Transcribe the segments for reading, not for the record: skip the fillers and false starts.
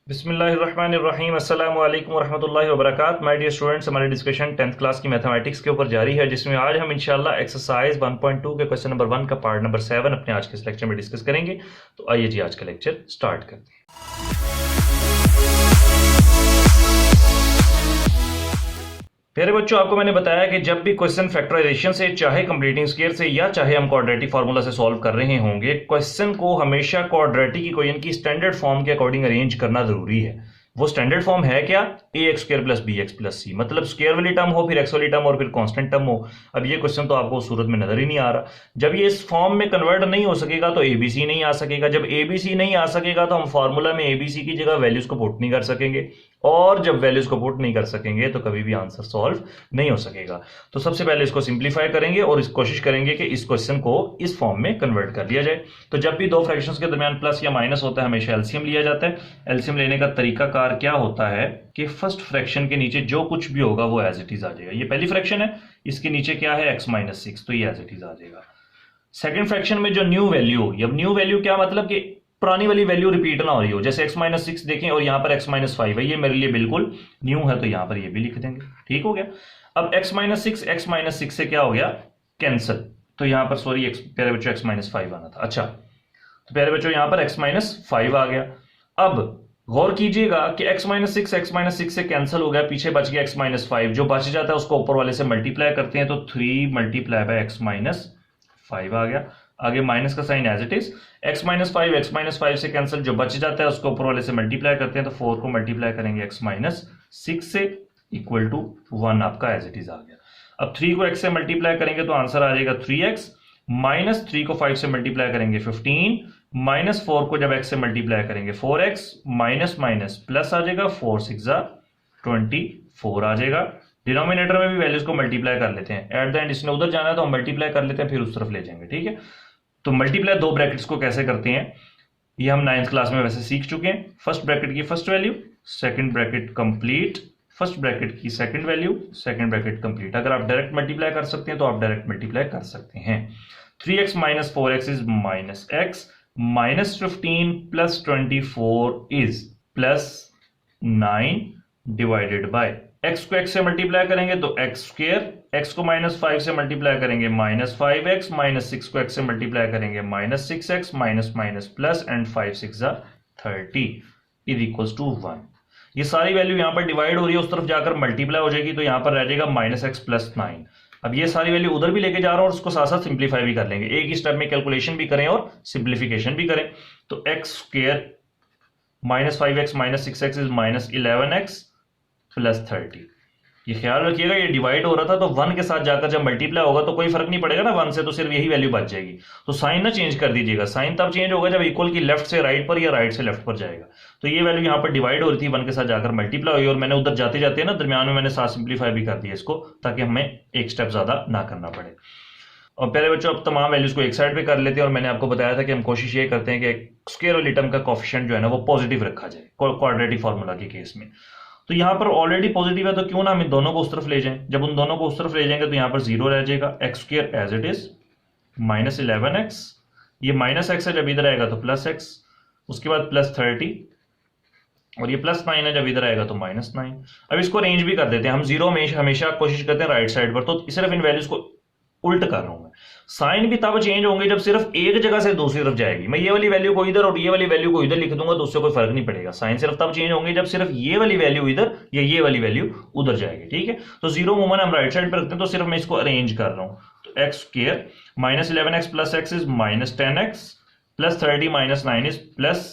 बिस्मिल्लाहिर्रहमानिर्रहीम अस्सलामु अलैकुम वरहमतुल्लाहि वबरकातुहू। माय डियर स्टूडेंट्स, हमारी डिस्कशन 10th क्लास की मैथमेटिक्स के ऊपर जारी है, जिसमें आज हम इंशाल्लाह एक्सरसाइज 1.2 के क्वेश्चन नंबर 1 का पार्ट नंबर 7 अपने आज के इस लेक्चर में डिस्कस करेंगे। तो आइए जी आज का लेक्चर स्टार्ट करते हैं। प्यारे बच्चों, आपको मैंने बताया कि जब भी क्वेश्चन फैक्टराइजेशन से, चाहे कंप्लीटिंग स्क्वायर से या चाहे हम क्वाड्रेटिक फार्मूला से सॉल्व कर रहे होंगे, क्वेश्चन को हमेशा क्वाड्रेटिक इक्वेशन की स्टैंडर्ड फॉर्म के अकॉर्डिंग अरेंज करना जरूरी है। वो स्टैंडर्ड फॉर्म है क्या? ax square plus B X plus C, मतलब स्क्वायर वाली टर्म हो, फिर एक्स वाली टर्म और फिर कांस्टेंट टर्म हो। अब ये क्वेश्चन तो आपको उस सूरत में नजर ही नहीं आ रहा। जब ये इस फॉर्म में कन्वर्ट नहीं हो सकेगा तो एबीसी नहीं आ सकेगा। जब एबीसी नहीं आ सकेगा तो हम फॉर्मूला में एबीसी की जगह वैल्यूज को पुट नहीं कर सकेंगे, और जब वैल्यूज को पुट नहीं कर सकेंगे तो कभी भी आंसर सॉल्व नहीं हो सकेगा। तो सबसे पहले इसको सिंप्लीफाई करेंगे और इस कोशिश करेंगे कि इस क्वेश्चन को इस फॉर्म में कन्वर्ट कर लिया जाए। तो जब भी दो फ्रैक्शंस के दरमियान प्लस या माइनस होता है, हमेशा एलसीएम लिया जाता है। एलसीएम लेने का तरीकाकार क्या होता है कि फर्स्ट फ्रैक्शन के नीचे जो कुछ भी होगा वो एज इट इज आ जाएगा। ये पहली फ्रैक्शन है, इसके नीचे क्या है x माइनस 6, तो ये एज इट इज आ जाएगा। सेकंड फ्रैक्शन में जो न्यू वैल्यू होगी, अब न्यू वैल्यू क्या मतलब कि पुरानी वाली वैल्यू रिपीट ना हो रही हो। जैसे x माइनस 6 देखें और यहां पर x माइनस 5 है, ये मेरे लिए बिल्कुल न्यू है, तो यहां पर ये भी लिख देंगे। ठीक हो गया। अब x माइनस 6 से क्या हो गया? कैंसिल। तो यहां पर सॉरी प्यारे बच्चों x माइनस 5 आना था। अच्छा, तो प्यारे बच्चों यहां पर x माइनस 5 आ गया। अब गौर कीजिएगा कि x माइनस 6 से कैंसिल हो गया, पीछे बच गया x माइनस 5। जो बच जाता है उसको ऊपर वाले से मल्टीप्लाई करते हैं, तो 3 मल्टीप्लाई बाय x माइनस 5 आ गया। आगे माइनस का sign as it is, x minus 5 से कैंसिल, जो बच जाता है उसको ऊपर वाले से मल्टीप्लाई करते हैं, तो 4 को मल्टीप्लाई करेंगे x माइनस 6 से, इक्वल टू 1 आपका एज इट इज आ गया। अब 3 को x से मल्टीप्लाई करेंगे तो आंसर आ जाएगा 3x, माइनस 3 को 5 से मल्टीप्लाई करेंगे 15, माइनस 4 को जब x से मल्टीप्लाई करेंगे 4x, माइनस माइनस प्लस आ जाएगा, 4 6 24 आ जाएगा। डिनोमिनेटर में भी वैल्यूज को मल्टीप्लाई कर लेते हैं, एट द एंड इसने उधर जाना है तो हम मल्टीप्लाई कर लेते हैं, फिर उस तरफ ले जाएंगे। ठीक है, तो मल्टीप्लाई दो ब्रैकेट्स को कैसे करते हैं ये हम 9th क्लास में वैसे सीख चुके हैं। फर्स्ट ब्रैकेट की first value, second bracket complete, first bracket की second value, second bracket complete. अगर आप डायरेक्ट मल्टीप्लाई कर सकते हैं तो आप डायरेक्ट मल्टीप्लाई कर सकते हैं। 3x minus 4x is minus x, minus 15 plus 24 is plus 9 divided by x को x से मल्टीप्लाई करेंगे तो x स्क्वायर, x को माइनस 5 से मल्टीप्लाई करेंगे माइनस 5x, माइनस 6 को x से मल्टीप्लाई करेंगे minus 6x, minus minus plus, and 5 6 30 is equals to 1। ये सारी वैल्यू यहां पर डिवाइड हो रही है, उस तरफ जाकर मल्टीप्लाई हो जाएगी, तो यहां पर रह जाएगा माइनस x प्लस 9। अब ये सारी वैल्यू उधर भी लेके जा रहा हूं और उसको साथ साथ सिंप्लीफाई भी कर लेंगे, एक ही स्टेप में कैलकुलेशन भी करें और सिंप्लीफिकेशन भी करें। तो x square minus 5x minus 6x is minus 11x plus 30। ये ख्याल रखिएगा, ये डिवाइड हो रहा था तो 1 के साथ जाकर जब मल्टीप्लाई होगा तो कोई फर्क नहीं पड़ेगा ना 1 से, तो सिर्फ यही वैल्यू बच जाएगी। तो साइन ना चेंज कर दीजिएगा, साइन तब चेंज होगा जब इक्वल की लेफ्ट से राइट पर या राइट से लेफ्ट पर जाएगा। तो ये वैल्यू यहाँ पर डिवाइड हो रही थी, 1 के साथ जाकर मल्टीप्लाई हुई, और मैंने उधर जाते जाते ना दरमियान में मैंने साथ सिंप्लीफाई भी कर दिया इसको, ताकि हमें एक स्टेप ज्यादा ना करना पड़े। और पहले बच्चों अब तमाम वैल्यूज को एक साइड पे कर लेते हैं, और मैंने आपको बताया था कि हम कोशिश ये करते हैं कि स्क्वायर वाली टर्म का कोएफिशिएंट जो है ना वो पॉजिटिव रखा जाए क्वाड्रेटिक फार्मूला के केस में। तो यहां पर ऑलरेडी पॉजिटिव है, तो क्यों ना हम इन दोनों को उस तरफ ले जाएं। जब उन दोनों को उस तरफ ले जाएंगे तो यहां पर 0 रह जाएगा, x square as it is minus 11x, ये माइनस x है, जब इधर आएगा तो प्लस x, उसके बाद प्लस 30, और ये प्लस 9 है, जब इधर आएगा तो माइनस 9। अब इसको अरेंज भी कर देते हैं हम, 0 में हमेशा कोशिश करते हैं राइट साइड पर, तो सिर्फ इन वैल्यूज को उल्ट कर रहा हूं मैं। साइन भी तब चेंज होंगे जब सिर्फ एक जगह से दूसरी तरफ जाएगी। मैं ये वाली वैल्यू को इधर और ये वाली वैल्यू को इधर लिख दूंगा तो उससे कोई फर्क नहीं पड़ेगा। साइन सिर्फ तब चेंज होंगे जब सिर्फ ये वाली वैल्यू इधर या ये वाली वैल्यू उधर जाएगी। ठीक है, तो 0 मोमन हम राइट साइड पर रखते हैं, तो सिर्फ मैं इसको अरेंज कर रहा हूं। तो x square minus 11x plus x is minus 10x, plus 30 minus 9 is plus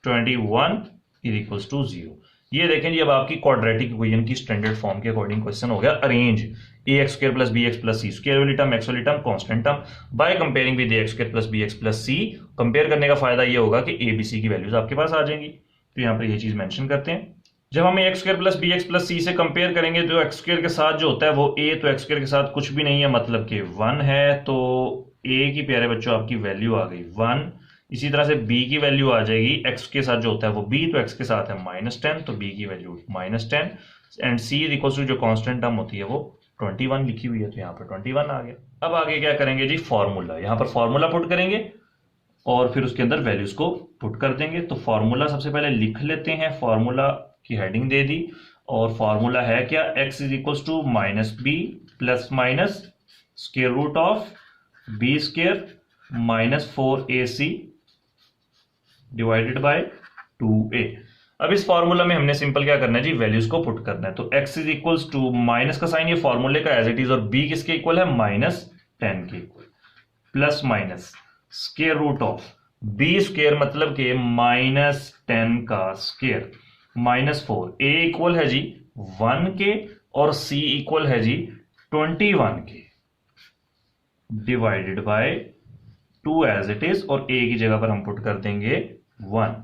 21 is equals to 0। ये देखें जी, अब आपकी क्वाड्रेटिक इक्वेशन की स्टैंडर्ड फॉर्म के अकॉर्डिंग क्वेश्चन हो गया arrange. ax square plus bx plus c, square वाली टर्म x वाली term constant term, by comparing with ax square plus bx plus c। Compare करने का फायदा ये होगा कि abc की वैल्यूज आपके पास आ जाएंगी। तो यहां पर ये चीज मेंशन करते हैं, जब हम ax square plus bx plus c से कंपेयर करेंगे तो x स्क्वायर के साथ जो होता है वो a, तो x स्क्वायर के साथ कुछ भी नहीं है, मतलब कि 1 है, तो a की प्यारे बच्चों आपकी वैल्यू आ गई 1। इसी तरह से b की वैल्यू आ जाएगी, x के साथ जो होता है वो b, तो x के साथ है माइनस 10, तो b की value minus 10, and c is equal to जो कांस्टेंट टर्म होती है वो 21 लिखी हुई है, तो यहाँ पर 21 आ गया। अब आगे क्या करेंगे जी, फॉर्मूला, यहाँ पर फॉर्मूला पुट करेंगे। और फिर उसके अंदर वैल्यूज को पुट कर देंगे। तो फॉर्मूला सबसे पहले लिख लेते हैं, फॉर्मूला की हेडिंग दे दी और फॉर्मूला है क्या, x is equals to minus b plus minus square root of b square minus 4ac divided by 2a। अब इस फॉर्मूला में हमने सिंपल क्या करना है जी, वैल्यूज को पुट करना है। तो x is equals to minus का साइन ये फॉर्मूले का एज इट इज और b किसके इक्वल है, -10 के equal, plus minus square root of b square मतलब के -10 का स्क्वायर माइनस 4, a इक्वल है जी 1 के और c इक्वल है जी 21 के divided by 2 as it is और a की जगह पर हम पुट कर देंगे 1।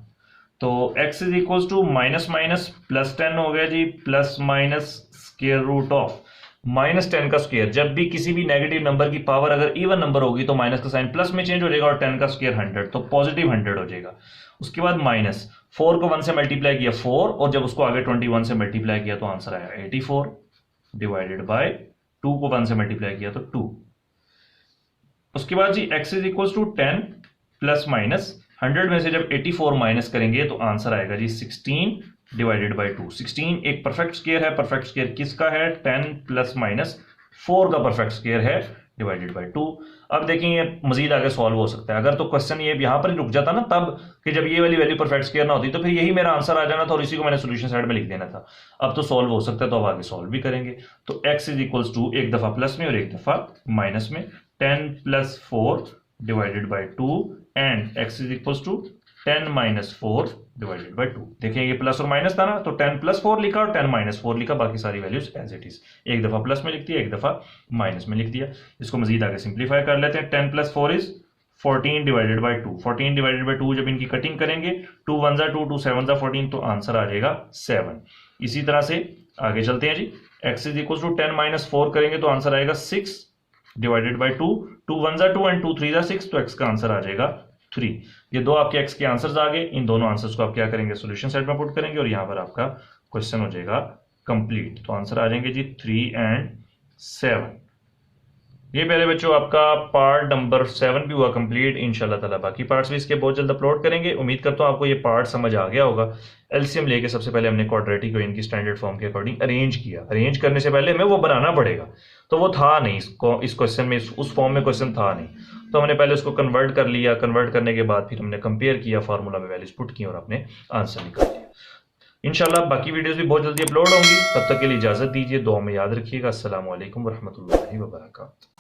तो x is equal to minus minus plus 10 हो गया जी, plus minus square root of -10 का स्क्वायर। जब भी किसी भी नेगेटिव नंबर की पावर अगर इवन नंबर होगी तो माइनस का साइन प्लस में चेंज हो जाएगा और 10 का स्क्वायर 100, तो पॉजिटिव 100 हो जाएगा। उसके बाद माइनस 4 को 1 से मल्टीप्लाई किया 4 और जब उसको आगे 21 से मल्टीप्लाई किया तो आंसर आया 84 डिवाइडेड बाय 2 को 1 से मल्टीप्लाई किया तो 2। उसके बाद जी x is equal to 10 plus minus 100 में से जब 84 माइनस करेंगे तो आंसर आएगा जी 16 डिवाइडेड बाय 2। 16 एक परफेक्ट स्क्वायर है, परफेक्ट स्क्वायर किसका है, 10 प्लस माइनस 4 का परफेक्ट स्क्वायर है डिवाइडेड बाय 2। अब देखिए ये मजीद आगे सॉल्व हो सकता है। अगर तो क्वेश्चन ये यहां पर ही रुक जाता ना तब कि जब ये वाली वैल्यू परफेक्ट स्क्वायर ना होती तो फिर यही मेरा आंसर आ जाना था और इसी को मैंने सोल्यूशन साइड में लिख देना था। अब तो सॉल्व हो सकता है तो अब आगे सॉल्व भी करेंगे। तो x इज इक्वल्स टू एक दफा प्लस में और एक दफा माइनस में, 10 plus 4 divided by 2 and x is equals to 10 minus 4 divided by 2। देखिए ये प्लस और माइनस था ना, तो 10 प्लस 4 लिखा और 10 माइनस 4 लिखा, बाकी सारी वैल्यूज एज इट इज। एक दफा प्लस में लिख दिया, एक दफा माइनस में लिख दिया। इसको मजीद आगे सिंप्लीफाई कर लेते हैं। 10 plus 4 is 14 divided by 2। 14 divided by 2 जब इनकी कटिंग करेंगे 2 1 जा 2 2 7 जा 14 तो आंसर आ जाएगा 7। इसी तरह से आगे चलते हैं जी, x is equal to 10 minus 4 करेंगे तो आंसर आएगा 6 डिवाइडेड बाय 2। 2 1 जा 2 एंड 2 3 जा 6 तो x का आंसर आ जाएगा 3। ये दो आपके x के आंसर्स आ गए। इन दोनों आंसर्स को आप क्या करेंगे, सॉल्यूशन सेट में पुट करेंगे और यहां पर आपका क्वेश्चन हो जाएगा कंप्लीट। तो आंसर आ जाएंगे जी 3 एंड 7। ये पहले बच्चों आपका पार्ट नंबर 7 भी हुआ कंप्लीट। इंशाल्लाह ताला बाकी पार्ट्स भी इसके बहुत जल्द अपलोड करेंगे। उम्मीद करता हूँ आपको ये पार्ट समझ आ गया होगा। एलसीएम लेके सबसे पहले हमने क्वाड्रेटिक को इनकी स्टैंडर्ड फॉर्म के अकॉर्डिंग अरेंज किया। अरेंज करने से पहले हमें वो बनाना पड़ेगा, तो वो था नहीं इस क्वेश्चन में, उस फॉर्म में क्वेश्चन था नहीं, तो हमने पहले उसको कन्वर्ट कर लिया। कन्वर्ट करने के बाद फिर हमने कंपेयर किया, फार्मूला में वैल्यूज पुट की और अपने आंसर निकाल दिया। इंशाल्लाह बाकी वीडियोस भी बहुत जल्दी अपलोड होंगी। तब तक के लिए इजाजत दीजिए, दुआ में याद रखिएगा। अस्सलाम वालेकुम वरहमतुल्लाहि वबरकातुहू।